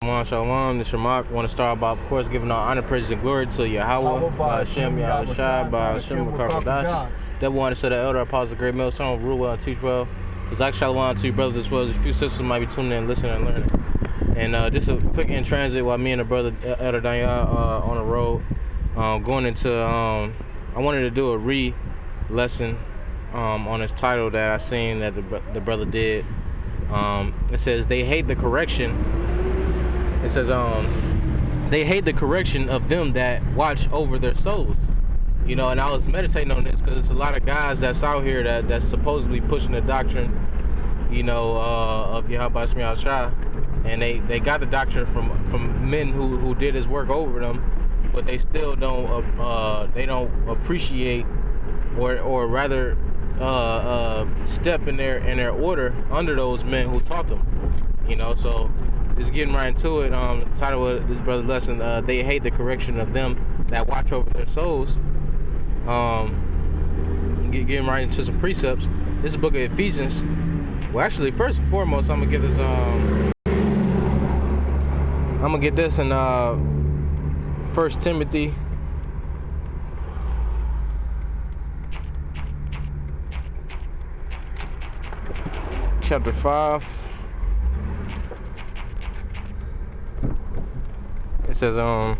Shalom, this is Mark. Want to start by, of course, giving all honor, praise, and glory to Yahweh, by Hashem, Yahweh Shai, by Hashem, Makar. Devil wanted to say the elder apostle, great millstone, rule well and teach well. Because I shalom to you, brothers, as well as a few sisters might be tuning in, listening, and learning. And just a quick in transit while me and the brother Elder Daniel on the road, going into, I wanted to do a lesson on this title that I seen that the brother did. It says, they hate the correction. It says, they hate the correction of them that watch over their souls. You know, and I was meditating on this because there's a lot of guys that's out here that's supposedly pushing the doctrine, you know, of Yahweh Shai Shai, and they got the doctrine from men who did his work over them, but they still don't appreciate or rather step in their order under those men who taught them. You know, so just getting right into it. The title of this brother's lesson, they hate the correction of them that watch over their souls. Getting right into some precepts. This is the book of Ephesians. Well, actually, first and foremost, I'm gonna get this. I'm gonna get this in 1 Timothy. Chapter 5. It says, one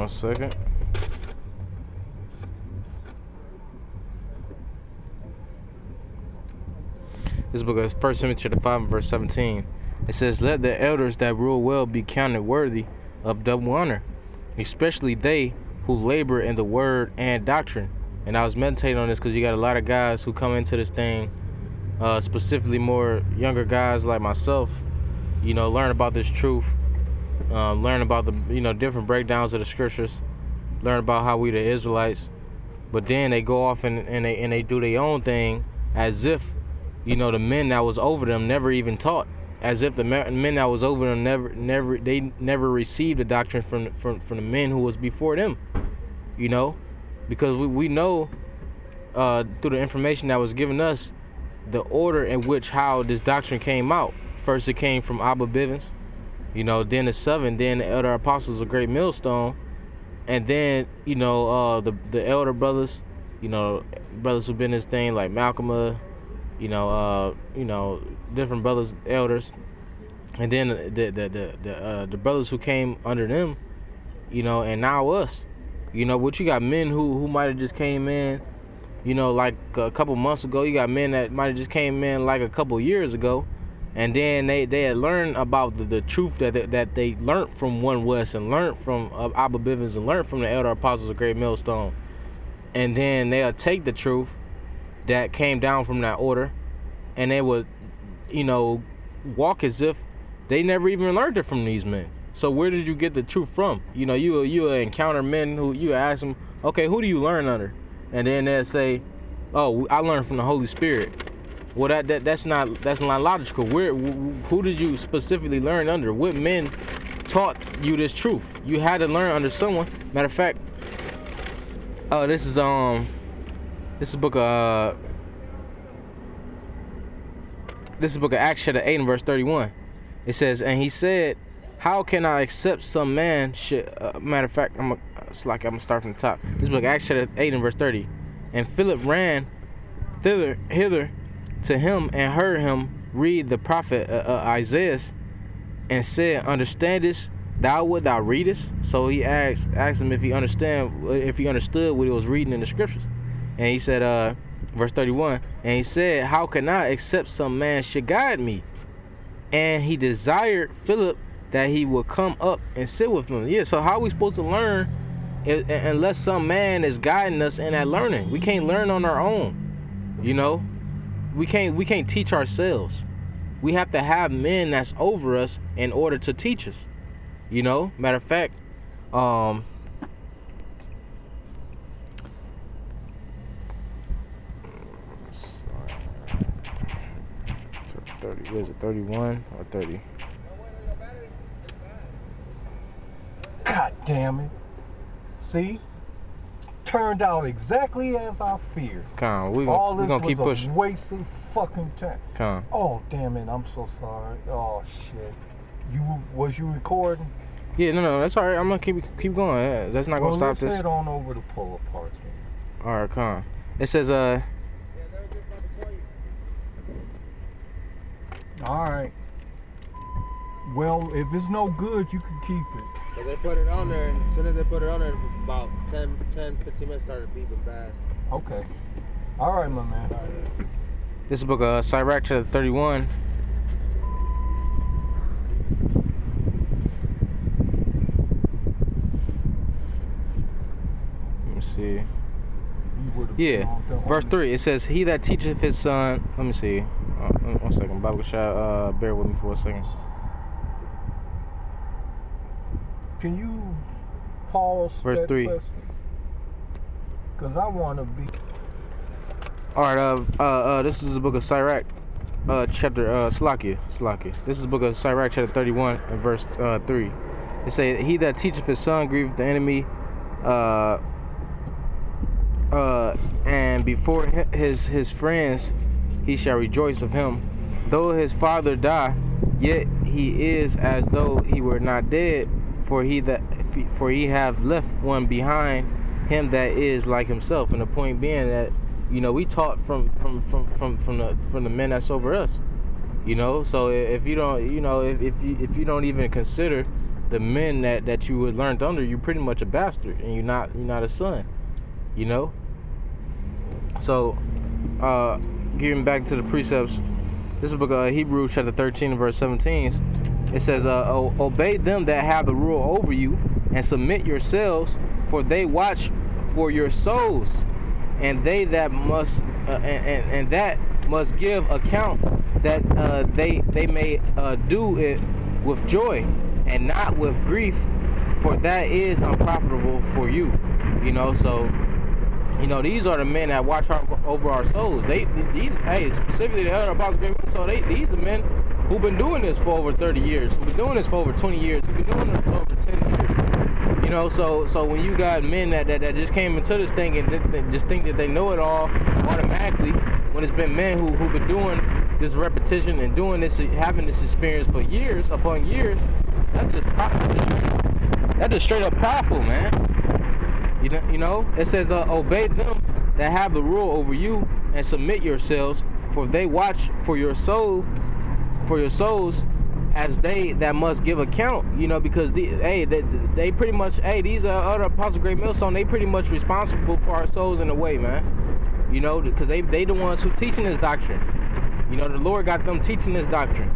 second. This book is 1 Timothy chapter 5 and verse 17. It says, let the elders that rule well be counted worthy of double honor, especially they who labor in the word and doctrine. And I was meditating on this because you got a lot of guys who come into this thing, specifically more younger guys like myself, you know, learn about this truth, learn about the, you know, different breakdowns of the scriptures, learn about how we the Israelites, but then they go off and they do their own thing as if, you know, the men that was over them never even taught, as if the men that was over them never received the doctrine from the men who was before them, you know, because we know through the information that was given us the order in which how this doctrine came out. First it came from Abba Bivens, you know, then the seven, then the elder apostles of Great Millstone, and then, you know, the elder brothers, you know, brothers who've been in this thing like Malcolm, you know, different brothers, elders, and then the brothers who came under them, you know, and now us, you know, but you got men who might have just came in, you know, like a couple months ago. You got men that might have just came in like a couple years ago, and then they had learned about the truth that they learned from One West and learned from Abba Bivens and learned from the elder apostles of Great Millstone, and then they'll take the truth that came down from that order, and they would, you know, walk as if they never even learned it from these men. So where did you get the truth from? You know, you encounter men who you ask them, okay, who do you learn under? And then they'll say, oh, I learned from the Holy Spirit. Well, that's not logical. Who did you specifically learn under? What men taught you this truth? You had to learn under someone. Matter of fact, this is book of Acts chapter 8 and verse 31. It says, and he said, how can I accept some man should, matter of fact, I'm gonna start from the top. This book Acts chapter 8 and verse 30. And Philip ran hither to him and heard him read the prophet Isaiah, and said, understandest thou what thou readest? So he asked him if he understood what he was reading in the scriptures. And he said, verse 31, and he said, how can I except some man should guide me? And he desired Philip that he would come up and sit with him. Yeah, so how are we supposed to learn unless some man is guiding us in that learning? We can't learn on our own, you know. We can't teach ourselves. We have to have men that's over us in order to teach us, you know. Matter of fact, 30. What is it? 31 or 30? God damn it. See? Turned out exactly as I feared. We're gonna keep pushing. All this was a waste of fucking time. Oh, damn it. I'm so sorry. Oh, shit. Was you recording? Yeah, no, that's alright. I'm gonna keep going. That's not gonna stop this. Let's head on over to pull apart. Alright, It says, Alright. Well, if it's no good, you can keep it. But they put it on there, and as soon as they put it on there, about 10, 15 minutes started beeping bad. Okay. Alright, my man. This is the book of Sirach chapter 31. Let me see. Yeah, verse 3. It says, he that teacheth his son. Let me see. 1 second. Bible shot. Bear with me for a second. Can you pause verse 3? Because I want to be. Alright, this is the book of Sirach, chapter, Slakia. This is the book of Sirach, chapter 31, and verse 3. It says, he that teacheth his son grieveth the enemy, and before his friends he shall rejoice of him. Though his father die, yet he is as though he were not dead, for he have left one behind him that is like himself. And the point being that, you know, we taught from the men that's over us. You know, so if you don't, you know, if you don't even consider the men that you would learn under, you're pretty much a bastard, and you're not a son. You know. So, getting back to the precepts, this is the book of Hebrews chapter 13 verse 17. It says, obey them that have the rule over you, and submit yourselves, for they watch for your souls, and they that must and that must give account, that they may do it with joy and not with grief, for that is unprofitable for you. You know, so, you know, these are the men that watch over our souls. Specifically the elder apostles. So these are men who've been doing this for over 30 years, who've been doing this for over 20 years, who've been doing this for over 10 years. You know, so when you got men that just came into this thing and just think that they know it all automatically, when it's been men who've been doing this repetition and doing this, having this experience for years upon years, that's just straight up powerful, man. You know, it says, obey them that have the rule over you, and submit yourselves, for they watch for your souls, as they that must give account. You know, because they pretty much, these are other Apostle Great Millstone. They pretty much responsible for our souls in a way, man. You know, because they the ones who teaching this doctrine. You know, the Lord got them teaching this doctrine.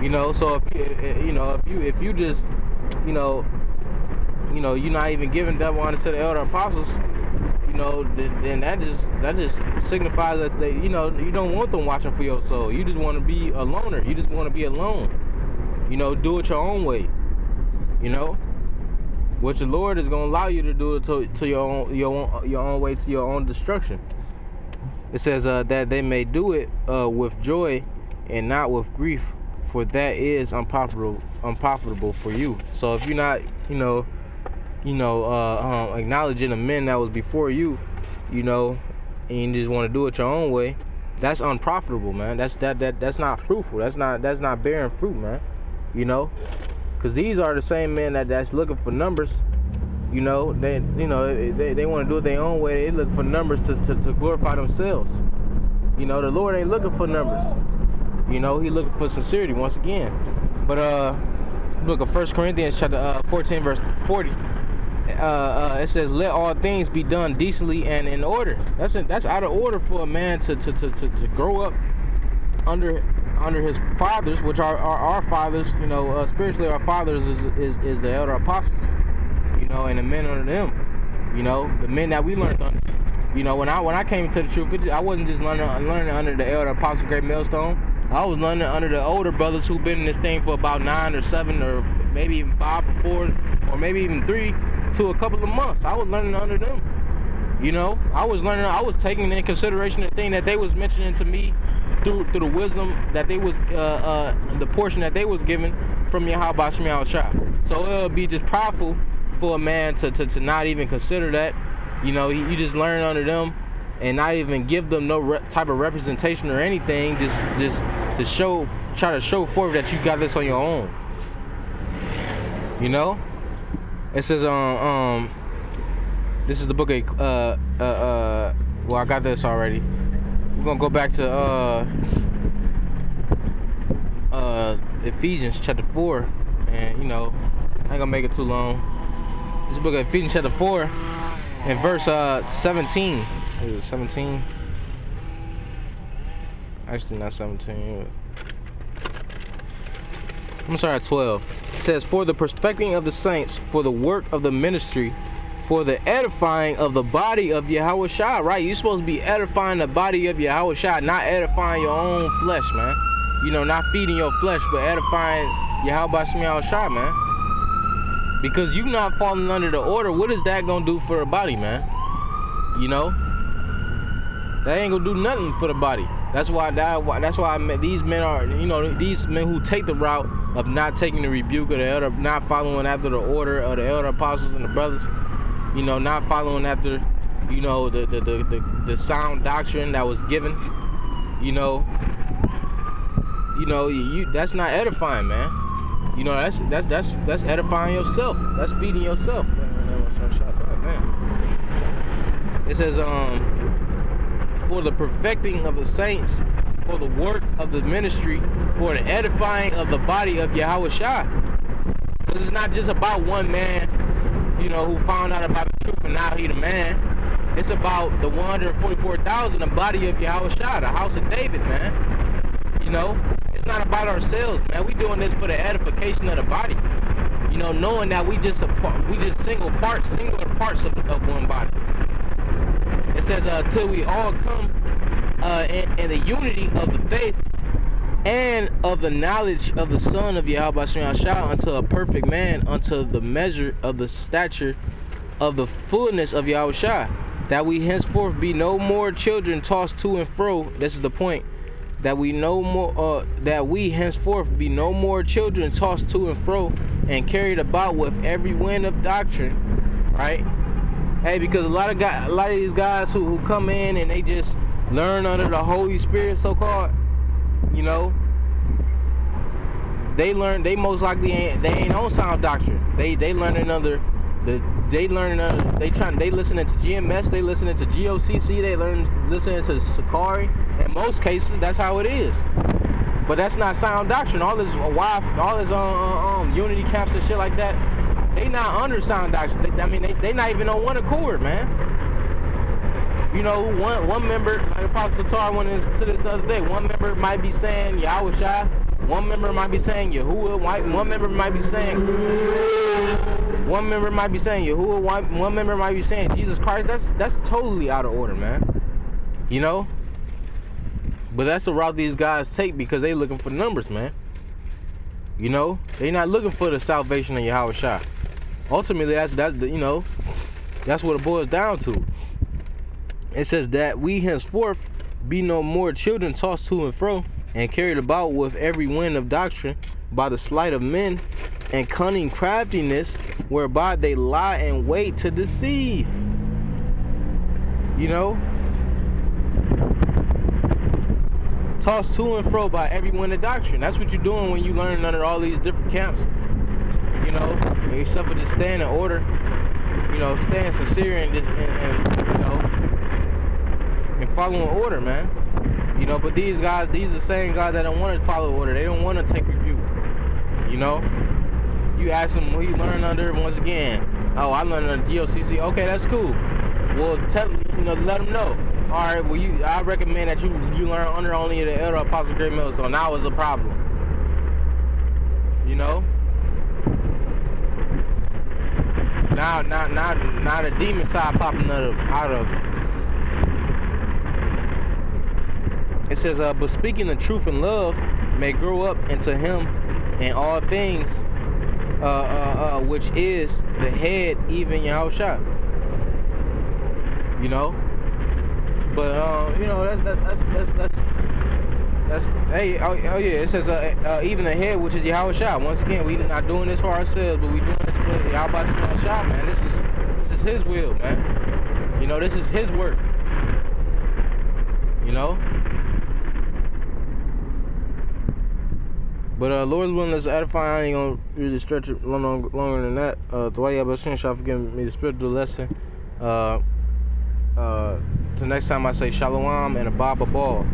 You know, so if you just, you know, you're not even giving double honor to the elder apostles, you know, then that just signifies that you don't want them watching for your soul. You just want to be a loner. You just want to be alone. You know, do it your own way. You know, which the Lord is gonna allow you to do it to your own way, to your own destruction. It says that they may do it with joy and not with grief, for that is unprofitable for you. So if you're not, acknowledging the men that was before you, you know, and you just want to do it your own way, that's unprofitable, man. That's not fruitful. That's not bearing fruit, man. You know, because these are the same men that's looking for numbers. You know, they want to do it their own way. They look for numbers to glorify themselves. You know, the Lord ain't looking for numbers. You know, He looking for sincerity once again. But look at 1 Corinthians chapter 14 verse 40. It says, let all things be done decently and in order. That's out of order for a man to grow up under his fathers, which are our fathers. You know, spiritually our fathers is the elder apostles. You know, and the men under them. You know, the men that we learned under. You know, when I came to the truth, I wasn't just learning under the elder apostle Great Millstone. I was learning under the older brothers who've been in this thing for about 9 or 7 or maybe even 5 or 4 or maybe even 3 to a couple of months. I was learning under them. You know, I was taking into consideration the thing that they was mentioning to me through the wisdom that they was the portion that they was given from Yahweh Shema Shah. So it would be just prideful for a man to not even consider that. You know, you just learn under them and not even give them no type of representation or anything. Just to try to show forth that you got this on your own. You know, it says this is the book of well, I got this already. We're gonna go back to Ephesians chapter 4, and you know, I ain't gonna make it too long. This book of Ephesians chapter 4 and verse 17. Is it 17? Actually, not 17. I'm sorry, 12. It says, for the perfecting of the saints, for the work of the ministry, for the edifying of the body of Yahweh Shah. Right? You're supposed to be edifying the body of Yahweh Shah, not edifying your own flesh, man. You know, not feeding your flesh, but edifying Yahweh Shah, man. Because you not falling under the order, what is that gonna do for the body, man? You know, that ain't gonna do nothing for the body. That's why these men are, you know, these men who take the route of not taking the rebuke of the elder, not following after the order of the elder apostles and the brothers, you know, not following after, you know, the sound doctrine that was given, you know, you that's not edifying, man. You know, that's edifying yourself. That's feeding yourself. It says, for the perfecting of the saints, for the work of the ministry, for the edifying of the body of Yahweh Shah. Because it's not just about one man, you know, who found out about the truth and now he the man. It's about the 144,000, the body of Yahweh Shah, the house of David, man. You know, it's not about ourselves, man. We doing this for the edification of the body. You know, knowing that we just singular parts of one body. It says, till we all come in the unity of the faith and of the knowledge of the Son of Yahweh Shah, unto a perfect man, unto the measure of the stature of the fullness of Yahweh Shah, that we henceforth be no more children tossed to and fro. This is the point. That we henceforth be no more children tossed to and fro and carried about with every wind of doctrine, right? Hey, because a lot of these guys who come in and they just learn under the Holy Spirit, so-called, you know, they most likely ain't on sound doctrine. They learning under they listening to GMS, they listening to GOCC, they listening to Sakari. In most cases, that's how it is. But that's not sound doctrine. All this unity camps and shit like that, they not under sound doctrine. They not even on one accord, man. You know, one member, like Apostle Tar went into this the other day, one member might be saying Yahweh Shai, one member might be saying Yahuwah, one member might be saying Yahuwah, one member might be saying Jesus Christ. That's totally out of order, man. You know? But that's the route these guys take because they looking for numbers, man. You know? They not looking for the salvation of Yahweh Shai. Ultimately, that's what it boils down to. It says that we henceforth be no more children tossed to and fro and carried about with every wind of doctrine by the sleight of men and cunning craftiness whereby they lie in wait to deceive. You know? Tossed to and fro by every wind of doctrine. That's what you're doing when you learn under all these different camps. You know, except for just staying in order. You know, staying sincere and just and you know, and following order, man. You know, but these are the same guys that don't want to follow order. They don't want to take rebuke. You know, you ask them what you learn under. Once again, oh, I learned under GOCC. Okay, that's cool. Well, let them know. All right, well, I recommend that you learn under only the Elder Apostle Great Millstone. Now is a problem. You know. Now the demon side popping out of. It says, but speaking the truth in love may grow up into him in all things, which is the head, even Yahushua. You know, but you know that's That's hey. Oh yeah. It says even ahead, which is Yahweh Shah. Once again, we not doing this for ourselves, but we doing this for Yahweh Shah, man. This is His will, man. You know, this is His work. You know. But Lord's willing is edifying. I ain't gonna really stretch it longer than that. Dwight Yabashin Shah for giving me the spiritual lesson. Till next time I say Shalom and a Baba Ball.